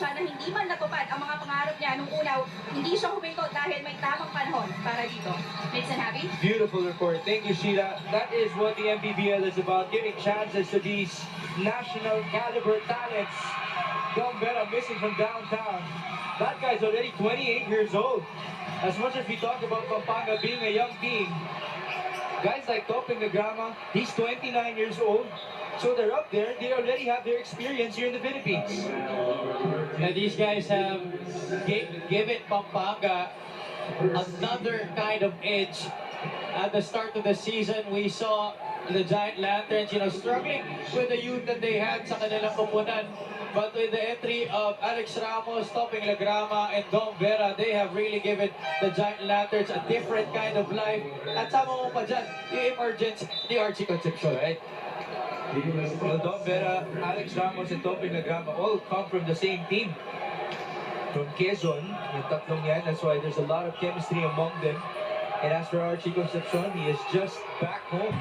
siya na hindi man natupad ang mga pangarap niya nung una, hindi siya huminto dahil may tamang panahon para dito. Mix and happy? Beautiful report. Thank you, Sheila. That is what the MPBL is about, giving chances to these national caliber talents. Dom Vera missing from downtown. That guy's already 28 years old. As much as we talk about Pampanga being a young team, guys like Topeng Lagrama, he's 29 years old. So they're up there, they already have their experience here in the Philippines. And these guys have given Pampanga another kind of edge. At the start of the season, we saw the Giant Lanterns, struggling with the youth that they had sa kanilang koponan. But with the entry of Alex Ramos, Topeng Lagrama, and Dom Vera, they have really given the Giant Lanterns a different kind of life. At sama mo pa dyan, yung emergence ni Archie Concepcion. Right? Well, Dom Vera, Alex Ramos, and Topeng Lagrama all come from the same team. From Quezon, yung tatlong yan, that's why there's a lot of chemistry among them. And as for Archie Concepcion, he is just back home,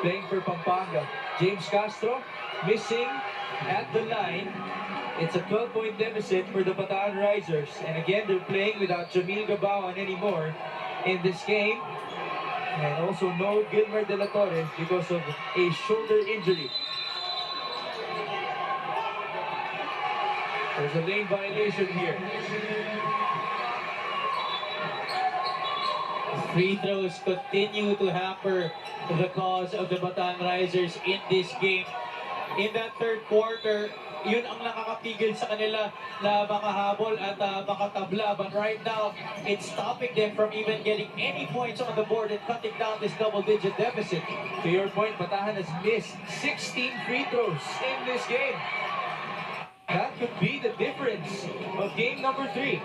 playing for Pampanga. James Castro, missing at the line. It's a 12-point deficit for the Bataan Risers. And again, they're playing without Jamil Gabawan anymore in this game. And also no Gilmer De La Torre because of a shoulder injury. There's a lane violation here. Free throws continue to hamper the cause of the Bataan Risers in this game. In that third quarter, yun ang nakakapigil sa kanila na makahabol at makatabla. But right now, it's stopping them from even getting any points on the board and cutting down this double-digit deficit. To your point, Bataan has missed 16 free throws in this game. That could be the difference of game number 3.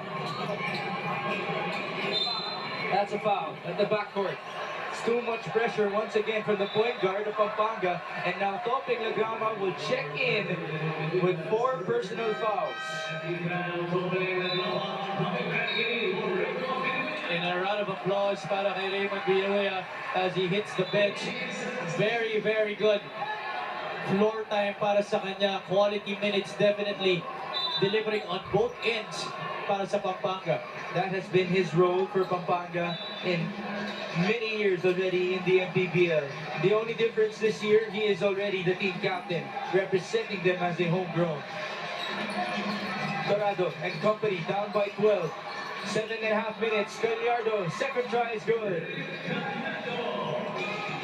That's a foul at the backcourt. It's too much pressure once again from the point guard of Pampanga. And now Topeng Lagrama will check in with 4 personal fouls. In a round of applause para kay Raymond Villanueva as he hits the bench. Very, very good floor time para sa kanya. Quality minutes definitely. Delivering on both ends para sa Pampanga. That has been his role for Pampanga in many years already in the MPBL. The only difference this year, he is already the team captain, representing them as a homegrown. Dorado and company down by 12. 7.5 minutes. Gallardo, second try is good.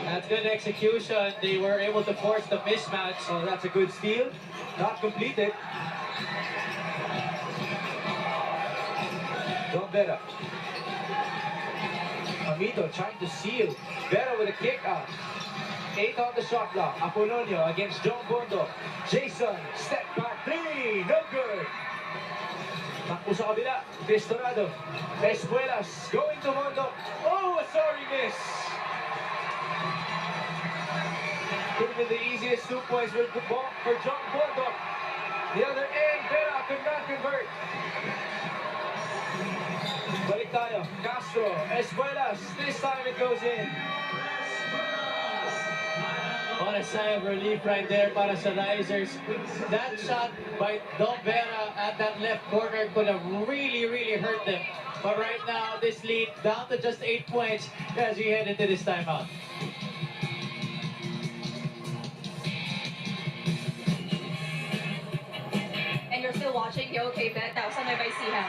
That's good execution. They were able to force the mismatch. Oh, that's a good steal. Not completed. Don Vera. Amito trying to seal. Vera with a kick out. 8 on the shot clock. Apolonio against John Bondo. Jason, step back 3. No good. Takbo sa kabila. Pistorado. Espuelas going to Bondo. Oh, a sorry miss. Could have been the easiest 2 points for John Bondo. The other end, Vera could not convert. Balik tayo. Castro, Espuelas. This time it goes in. What a sigh of relief right there para sa Risers. That shot by Dom Vera at that left corner could have really, really hurt them. But right now, this lead down to just 8 points as we head into this timeout. And you're still watching Yo Kay Bet. Saan may Ecija?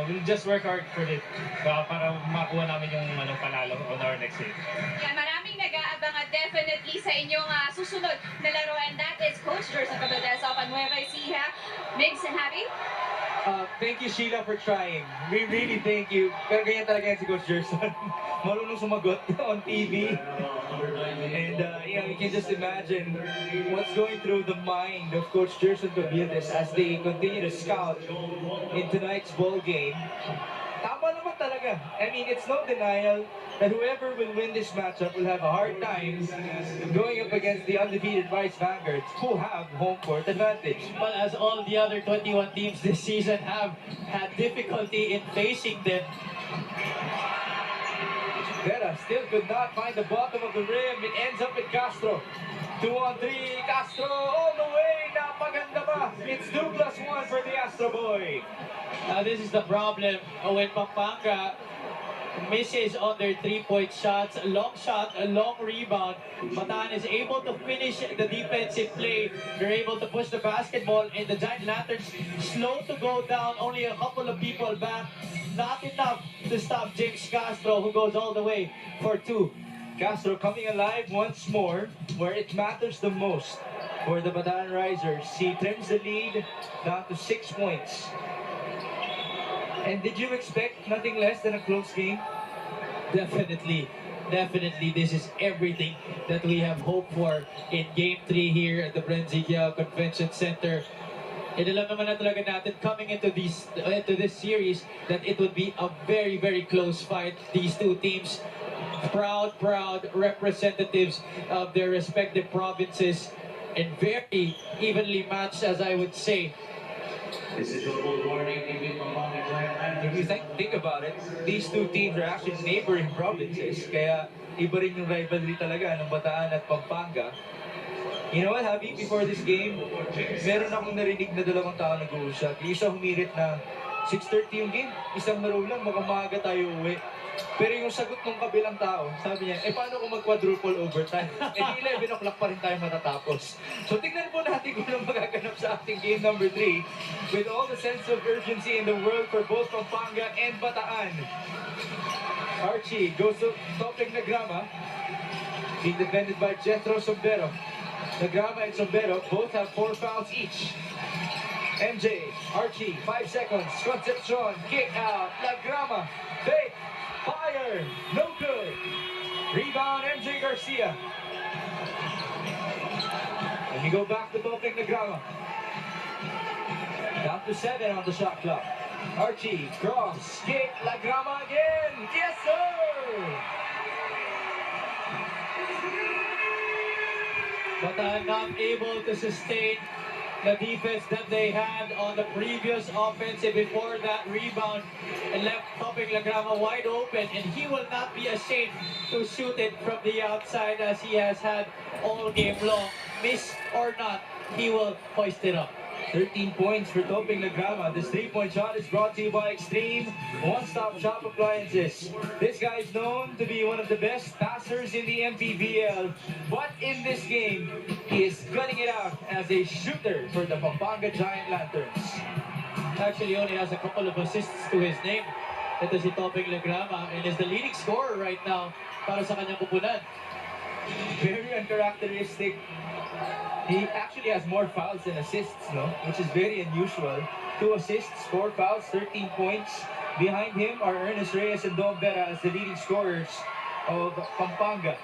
We'll just work hard for it para makuha namin yung panalo on our next game. Yan, maraming nag-aabang definitely sa inyong susunod na laro, and that is Coach Jerson Cabaldesa of Nueva Ecija. Migs and happy? Thank you, Sheila, for trying. We really thank you. Pero ganyan talaga yan si Coach Jerson. Marunong sumagot on TV. And you can just imagine what's going through the mind of Coach Jerson Cabaldesa as they continue to scout in tonight's ball game. Tama naman talaga. I mean, it's no denial that whoever will win this matchup will have a hard time going up against the undefeated Vice Vanguards who have home court advantage. But as all the other 21 teams this season have had difficulty in facing them, Vera still could not find the bottom of the rim. It ends up with Castro. 2 on 3. Castro all the way. Now maganda ba? It's 2+1 for the Astro Boy. This is the problem when Pampanga misses on their three-point shots, a long shot, a long rebound. Bataan is able to finish the defensive play. They're able to push the basketball, and the Giant Lanterns slow to go down. Only a couple of people back. Not enough to stop James Castro, who goes all the way for two. Castro coming alive once more where it matters the most for the Bataan Risers. He trims the lead down to 6 points. And did you expect nothing less than a close game? Definitely, definitely, this is everything that we have hoped for in Game 3 here at the Brenzigya Convention Center. And alam naman na talaga natin coming into this series that it would be a very, very close fight. These two teams, proud representatives of their respective provinces, and very evenly matched, as I would say. This is a full warning. If you think about it, these two teams are actually neighboring provinces. Kaya iba rin yung rivalry talaga ng Bataan at Pampanga. You know what, Javi? Before this game, meron akong narinig na dalawang tao nag-uusap. Yung isa humirit na 6:30 yung game, isang laro lang, mukhang maaga tayo uwi. Pero yung sagot ng kabilang tao, sabi niya, paano kung mag-quadruple overtime? Di 11 o'clock pa rin tayo matatapos. So tignan po natin kung ano magaganap sa ating game number 3 with all the sense of urgency in the world for both Pampanga and Bataan. Archie goes to Topeng Nagrama, being defended by Jethro Sombero. Nagrama and Sombero both have 4 fouls each. MJ, Archie, 5 seconds, Concepcion, kick out, Nagrama, fake, fire, no good. Rebound, MJ Garcia. And we go back to Topeng Nagrama. Down to 7 on the shot clock. Archie, cross, kick, Nagrama again. Yes, sir! Bataan not able to sustain the defense that they had on the previous offensive before that rebound, and left Topeng Nagrama wide open, and he will not be ashamed to shoot it from the outside as he has had all game long. Miss or not, he will hoist it up. 13 points for Topeng Nagrama. This 3-point shot is brought to you by Extreme One-Stop Shop Appliances. This guy is known to be one of the best passers in the MPBL, but in this game, he is cutting it out as a shooter for the Pampanga Giant Lanterns. Actually, only has a couple of assists to his name. Ito si Topeng Nagrama, and is the leading scorer right now para sa kanyang kupunan. Very uncharacteristic. He actually has more fouls than assists, no? Which is very unusual. 2 assists, 4 fouls, 13 points. Behind him are Ernest Reyes and Dom Vera as the leading scorers of Pampanga.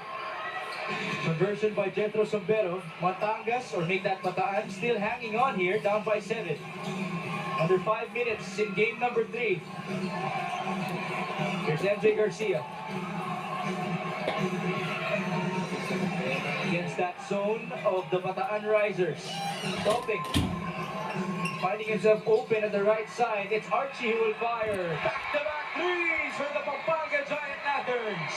Conversion by Jethro Sombero. Matangas, or make that Bataan, still hanging on here, down by 7. Under 5 minutes in game number 3. Here's MJ Garcia. Against that zone of the Bataan Risers. Topeng finding himself open at the right side. It's Archie who will fire. Back-to-back threes for the Pampanga Giant Lanterns.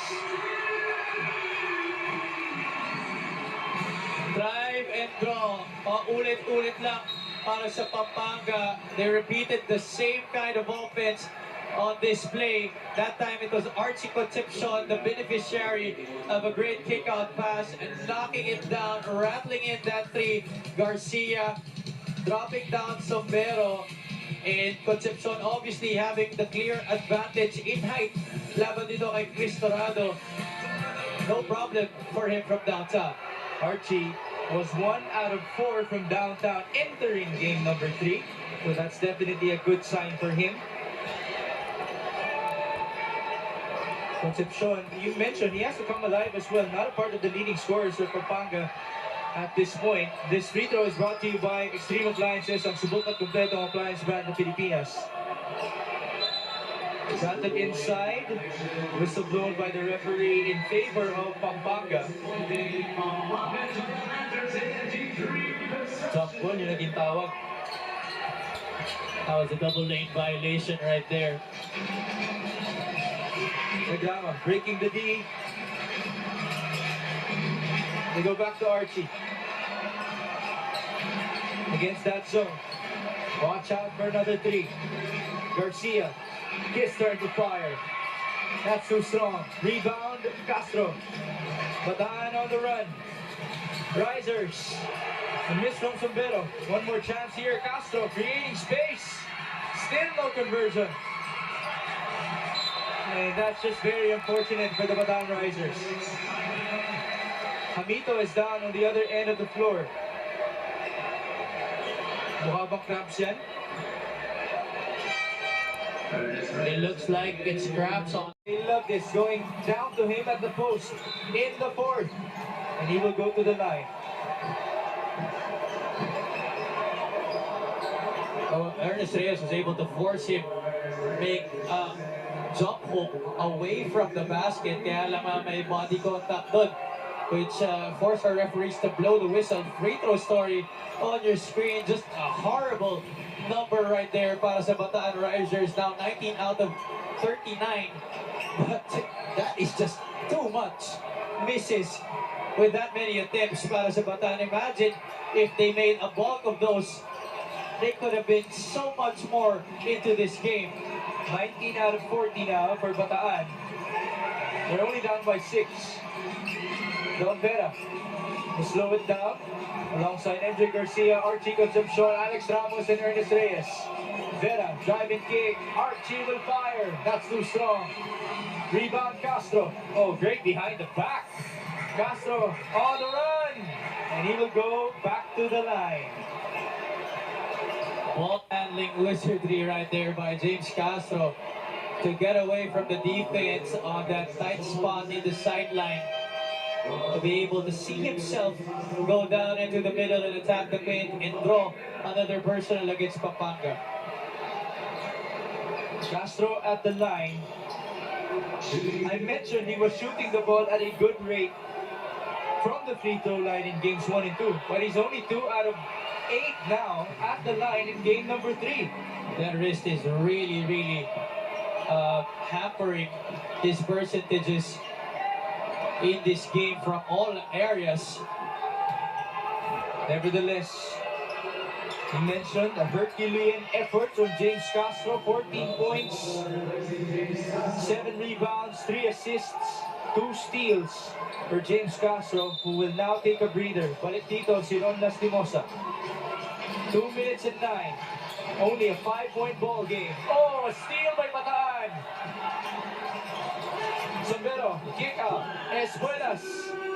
Drive and draw. Paulit-ulit lang para sa Pampanga. They repeated the same kind of offense on display. That time it was Archie Concepcion, the beneficiary of a great kick-out pass, and knocking it down, rattling in that 3. Garcia dropping down Sombero, and Concepcion obviously having the clear advantage in height. Laban dito kay Chris Torado. No problem for him from downtown. Archie was 1 out of 4 from downtown entering game number 3. So that's definitely a good sign for him. Concepcion, you mentioned he has to come alive as well. Not a part of the leading scorers of Pampanga at this point. This free throw is brought to you by Extreme Appliances, ang subok at kumpletong appliance brand ng Pilipinas. Shot inside, whistle blown by the referee in favor of Pampanga. Top ball yung naging tawag. That was a double lane violation right there. Nagrama breaking the D. They go back to Archie. against that zone. Watch out for another three. Garcia, his turn to fire. That's too strong. Rebound, Castro. Bataan on the run. Risers. A miss from Sombero. One more chance here. Castro creating space. Still no conversion. And that's just very unfortunate for the Bataan Risers. Hamito is down on the other end of the floor. Mukha bang cramps yan? It looks like it's cramps on. They love this, going down to him at the post in the fourth. And he will go to the line. Oh, Ernest Reyes was able to force him make a jump hook away from the basket. Kaya lang may body contact doon, which forced our referees to blow the whistle. Free throw story on your screen. Just a horrible number right there para sa Bataan Risers. Now 19 out of 39. But that is just too much misses with that many attempts para sa Bataan. Imagine if they made a bulk of those. They could have been so much more into this game. 19 out of 40 now for Bataan. They're only down by 6. Don Vera will slow it down alongside MJ Garcia, Archie Concepcion, Alex Ramos, and Ernest Reyes. Vera driving kick. Archie will fire. That's too strong. Rebound Castro. Oh, great behind the back. Castro on the run. And he will go back to the line. Ball handling wizardry right there by James Castro to get away from the defense on that tight spot in the sideline. To be able to see himself go down into the middle and attack the paint and draw another personal against Pampanga. Castro at the line. I mentioned he was shooting the ball at a good rate from the free throw line in games 1 and 2. But he's only 2 out of 8 now at the line in game number 3. That wrist is really hampering his percentages in this game from all areas. Nevertheless, he mentioned a Herculean effort from James Castro. 14 points, 7 rebounds, 3 assists, 2 steals for James Castro, who will now take a breather. Balik dito si Ron Lastimosa. 2 minutes and 9. Only a 5-point ball game. Oh, a steal by Bataan. Sombero, kick out. Espuelas,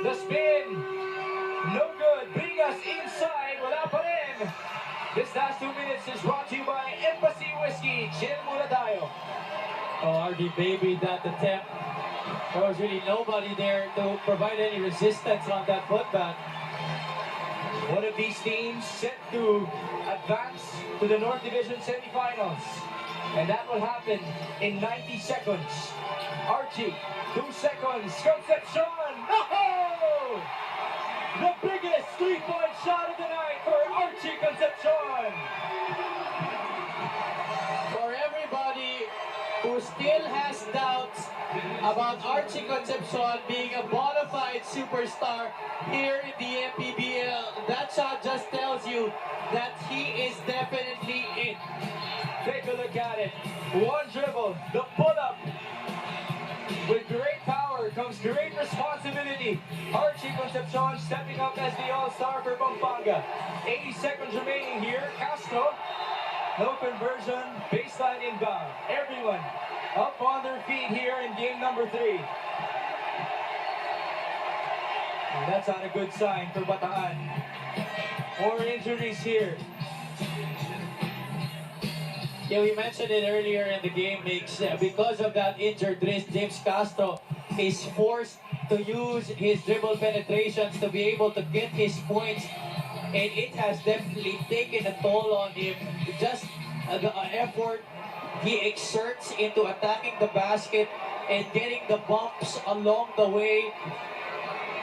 the spin. No good. Bring us inside. Wala pa rin. This last 2 minutes is brought to you by Embassy Whiskey. Chill muna tayo. Oh, RD baby, that attempt. There was really nobody there to provide any resistance on that putback. One of these teams set to advance to the North Division semifinals. And that will happen in 90 seconds. Archie, 2 seconds. Concepcion! Oh! The biggest 3-point shot of the night for Archie Concepcion. For everybody who still has doubts about Archie Concepcion being a bona fide superstar here in the MPBL, that shot just tells you that he is definitely it. Take a look at it. One dribble, the pull-up. With great power comes great responsibility. Archie Concepcion stepping up as the all-star for Pampanga. 80 seconds remaining here. Castro, no conversion, baseline inbound. Everyone up on their feet here in game number 3. And that's not a good sign for Bataan. More injuries here. Yeah, we mentioned it earlier in the game, Mix. Because of that injured wrist, James Castro is forced to use his dribble penetrations to be able to get his points. And it has definitely taken a toll on him. Just the effort he exerts into attacking the basket and getting the bumps along the way.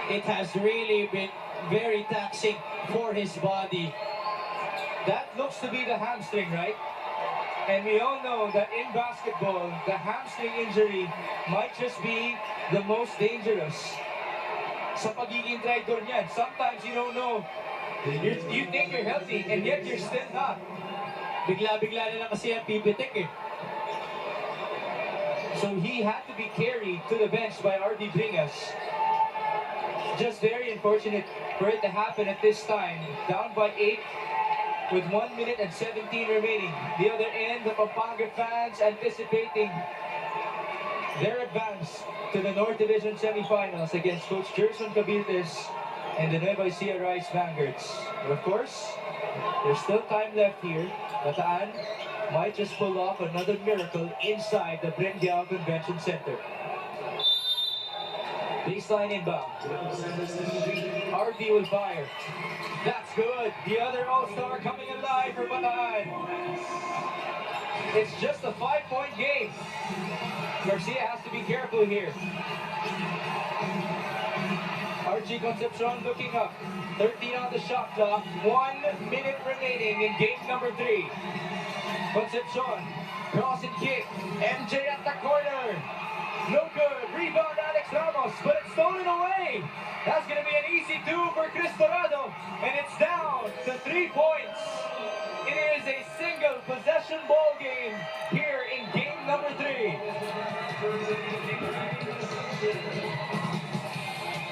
It has really been very taxing for his body. That looks to be the hamstring, right? And we all know that in basketball, the hamstring injury might just be the most dangerous. Sa pagiging traitor niyan, sometimes you don't know You think you're healthy, and yet you're still not. Bigla-bigla na lang kasi ang pipitik eh. So he had to be carried to the bench by RD Bringas. Just very unfortunate for it to happen at this time. Down by 8 with 1 minute and 17 remaining. The other end, the Pampanga fans anticipating their advance to the North Division semifinals against Coach Gerson Cabildes and the Nueva Ecija Rice Vanguards. But of course, there's still time left here. Bataan might just pull off another miracle inside the Brendiao Convention Center. Baseline inbound. RD will fire. That's good. The other All-Star coming alive for Bataan. It's just a 5-point game. Garcia has to be careful here. Archie Concepcion looking up. 13 on the shot clock. 1 minute remaining in game number 3. Concepcion, cross and kick. MJ at the corner. No good. Rebound Alex Ramos, but it's stolen away. That's going to be an easy 2 for Chris Dorado. And it's down to 3 points. It is a single possession ball game here in game number 3.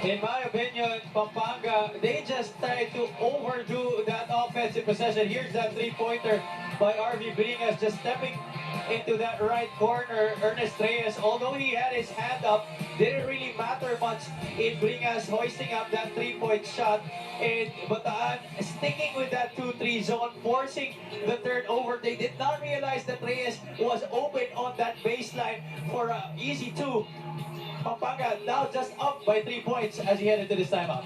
In my opinion, Pampanga, they just tried to overdo that offensive possession. Here's that three-pointer by RV Bringas, just stepping into that right corner. Ernest Reyes, although he had his hand up, didn't really matter much in Bringas hoisting up that three-point shot. And Bataan sticking with that 2-3 zone, forcing the turnover. They did not realize that Reyes was open on that baseline for an easy 2. Pampanga now just up by 3 points as he headed to this timeout.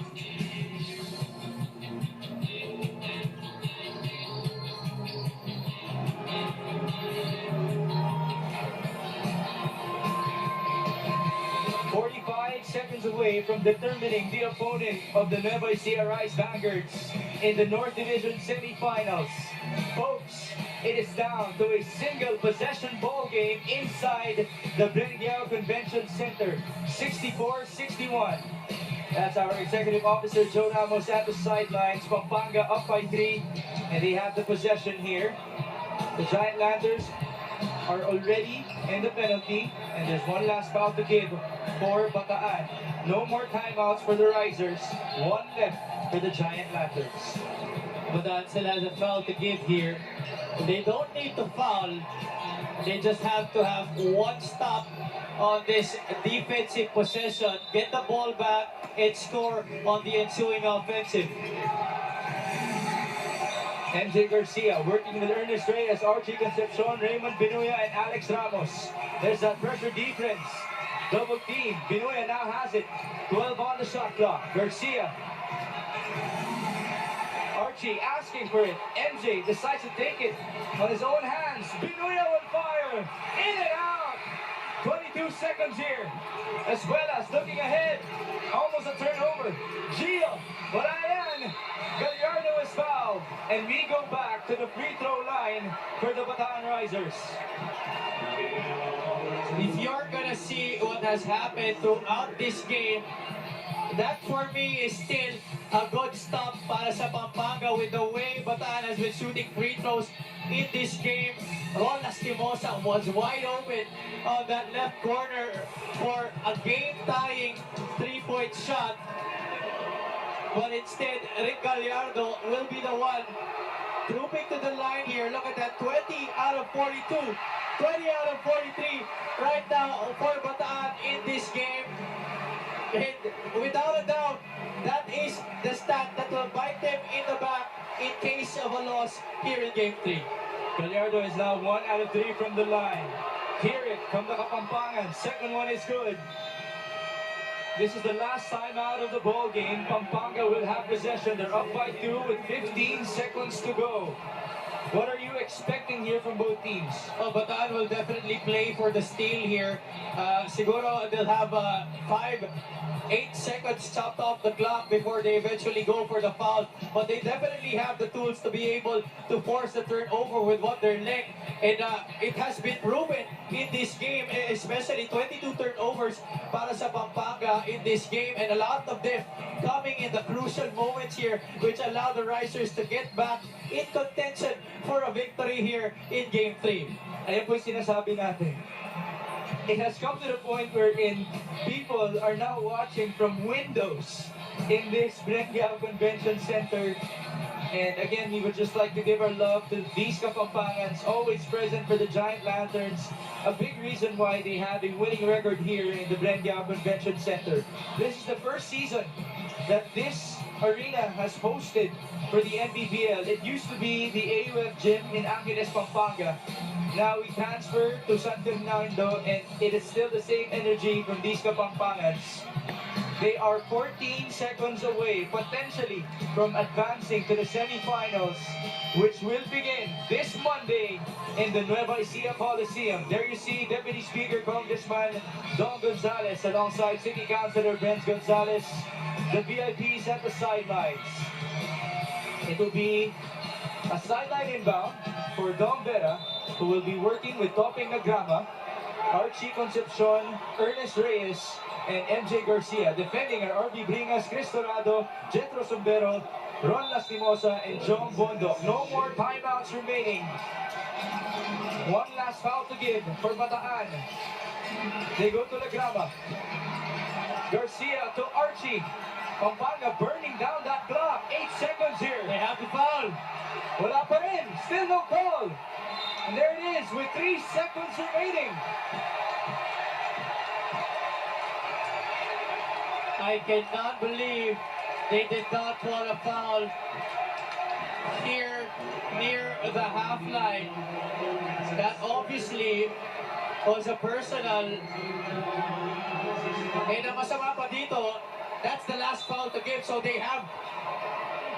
Seconds away from determining the opponent of the Nueva Ecija Rice Vanguards in the North Division semifinals. Folks, it is down to a single possession ball game inside the Brendiao Convention Center, 64-61. That's our executive officer, Joe Ramos, at the sidelines. Pampanga up by 3, and they have the possession here. The Giant Landers are already in the penalty, and there's one last foul to give for Bataan. No more timeouts for the Risers. 1 left for the Giant Lanterns. Bataan still has a foul to give here. They don't need to foul. They just have to have one stop on this defensive possession, get the ball back, and score on the ensuing offensive. MJ Garcia working with Ernest Reyes, Archie Concepcion, Raymond Binuya, and Alex Ramos. There's that pressure defense. Double team. Binuya now has it. 12 on the shot clock. Garcia. Archie asking for it. MJ decides to take it on his own hands. Binuya will fire. In and out. 22 seconds here. As well as looking ahead. Almost a turnover. Gio. Balayan. Gallardo is fouled. And we go back to the free throw line for the Bataan Risers. If you're gonna see what has happened throughout this game, that for me is still a good stop para sa Pampanga with the way Bataan has been shooting free throws in this game. Ron Lastimosa was wide open on that left corner for a game-tying three-point shot. But instead, Rick Gallardo will be the one trooping to the line here. Look at that, 20 out of 42. 20 out of 43 right now for Bataan in this game. And without a doubt, that is the stat that will bite them in the back in case of a loss here in Game 3. Gallardo is now 1 out of 3 from the line. Hear it from the Kapampangan. Second one is good. This is the last time out of the ball game. Pampanga will have possession. They're up by 2 with 15 seconds to go. What are you expecting here from both teams? Oh, Bataan will definitely play for the steal here. Siguro they'll have 8 seconds chopped off the clock before they eventually go for the foul. But they definitely have the tools to be able to force the turnover with what they're length. And it has been proven in this game, especially 22 turnovers para sa Pampanga in this game. And a lot of them coming in the crucial moments here, which allow the Risers to get back in contention for a victory here in Game 3. Ayan po yung sinasabi natin. It has come to the point wherein people are now watching from windows in this Brengyao Convention Center. And again, we would just like to give our love to these Kapampangans, always present for the Giant Lanterns. A big reason why they have a winning record here in the Brengyao Convention Center. This is the first season that this arena has hosted for the NBBL. It used to be the AUF gym in Angeles, Pampanga. Now we transfer to San Fernando, and it is still the same energy from these Kapampangans. They are 14 seconds away, potentially, from advancing to the semifinals, which will begin this Monday in the Nueva Ecija Coliseum. There you see Deputy Speaker Congressman Don Gonzales alongside City Councilor Benz Gonzales, the VIPs at the sidelines. It will be a sideline inbound for Dom Vera, who will be working with Toping Nagrama, Archie Concepcion, Ernest Reyes, and MJ Garcia. Defending are RB Bringas, Cristorado, Jetro Sombero, Ron Lastimosa, and John Bondo. No more timeouts remaining. One last foul to give for Bataan. They go to Nagrama. Garcia to Archie. Pampanga burning down that clock. 8 seconds here. They have to foul. Wala pa rin. Still no call. And there it is with 3 seconds remaining. I cannot believe they did not call a foul here near the half line. That obviously was a personal. And ang masama pa dito, that's the last foul to give, so they have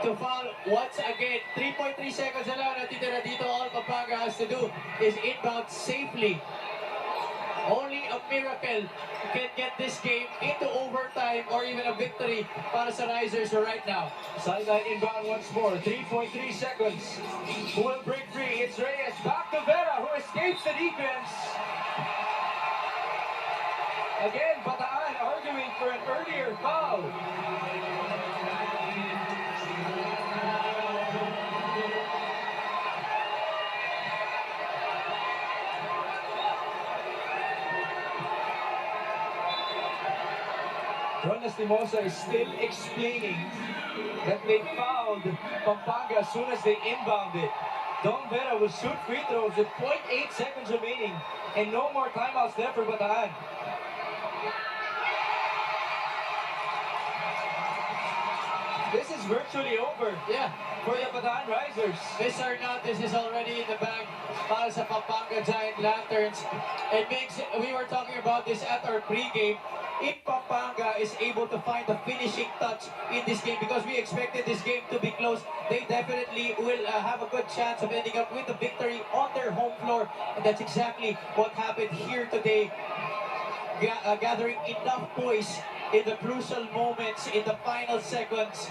to foul once again. 3.3 seconds na lang natitira dito. All Pampanga has to do is inbound safely. Only a miracle can get this game into overtime or even a victory para sa Risers right now. Sideline inbound once more. 3.3 seconds. Who will break free? It's Reyes. Back to Vera, who escapes the defense. Again, Bataan arguing for an earlier foul. Ron Lastimosa is still explaining that they fouled Pampanga as soon as they inbounded. Don Vera will shoot free throws with 0.8 seconds remaining and no more timeouts there for Bataan. This is virtually over. Yeah. For the Bataan Risers. This or not, this is already in the bag para sa Pampanga Giant Lanterns. It makes, we were talking about this at our pregame. If Pampanga is able to find the finishing touch in this game, because we expected this game to be close, they definitely will have a good chance of ending up with a victory on their home floor. And that's exactly what happened here today. Gathering enough poise in the crucial moments, in the final seconds,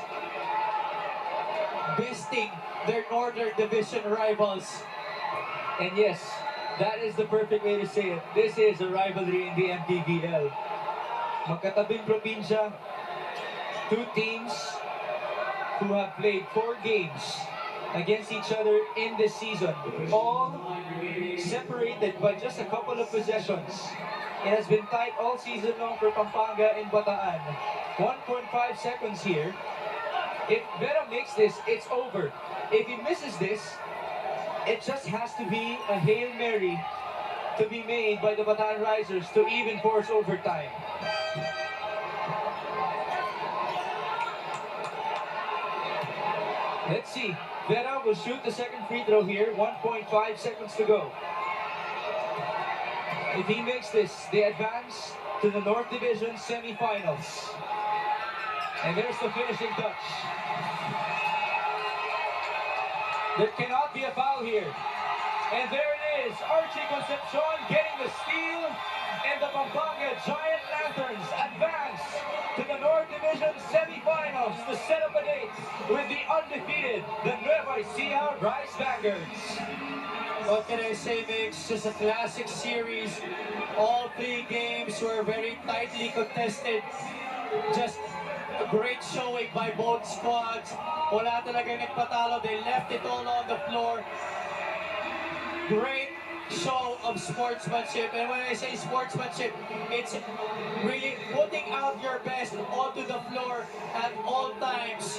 besting their Northern Division rivals. And yes, that is the perfect way to say it. This is a rivalry in the MPBL. Magkatabing probinsya, two teams who have played 4 games against each other in this season, all separated by just a couple of possessions. It has been tight all season long for Pampanga and Bataan. 1.5 seconds here. If Vera makes this, it's over. If he misses this, it just has to be a Hail Mary to be made by the Bataan Risers to even force overtime. Let's see. Vera will shoot the second free throw here. 1.5 seconds to go. If he makes this, they advance to the North Division semifinals. And there's the finishing touch. There cannot be a foul here. And there it is, Archie Concepcion getting the steal, and the Pampanga Giant Lanterns advance to the North Division semifinals to set up a date with the undefeated, the Nueva Ecija Rice Baggers. What can I say, Mix? Just a classic series. All three games were very tightly contested. Just a great showing by both squads. Wala talaga nagpatalo. They left it all on the floor. Great show of sportsmanship. And when I say sportsmanship, it's really putting out your best onto the floor at all times.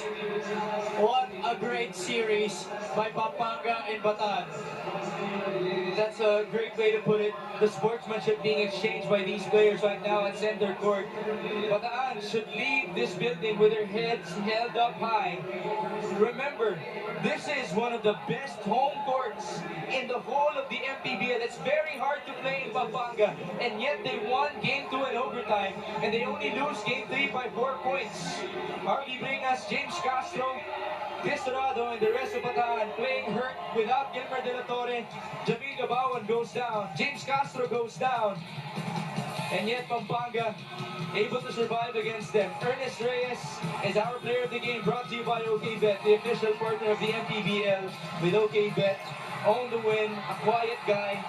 What a great series by Pampanga and Bataan. That's a great way to put it. The sportsmanship being exchanged by these players right now at center court. Bataan should leave this building with their heads held up high. Remember, this is one of the best home courts in the whole of the MPBL. It's very hard to play in Pampanga, and yet they won Game 2 in overtime, and they only lose Game 3 by 4 points. Harvey Bringas, James Castro, Destorado, and the rest of Bataan playing hurt without Gilmer De La Torre. Jamil Gabawan goes down, James Castro goes down, and yet Pampanga able to survive against them. Ernest Reyes is our player of the game, brought to you by OKBet, the official partner of the MPBL. With OKBet, own the win, a quiet guy,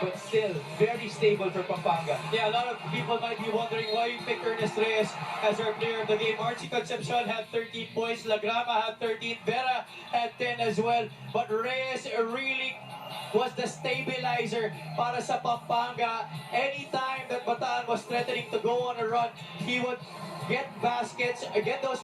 but still very stable for Pampanga. Yeah, a lot of people might be wondering why you picked Ernest Reyes as our player of the game. Archie Concepcion had 13 points, Lagrama had 13, Vera had 10 as well. But Reyes really was the stabilizer para sa Pampanga. Anytime that Bataan was threatening to go on a run, he would get baskets, get those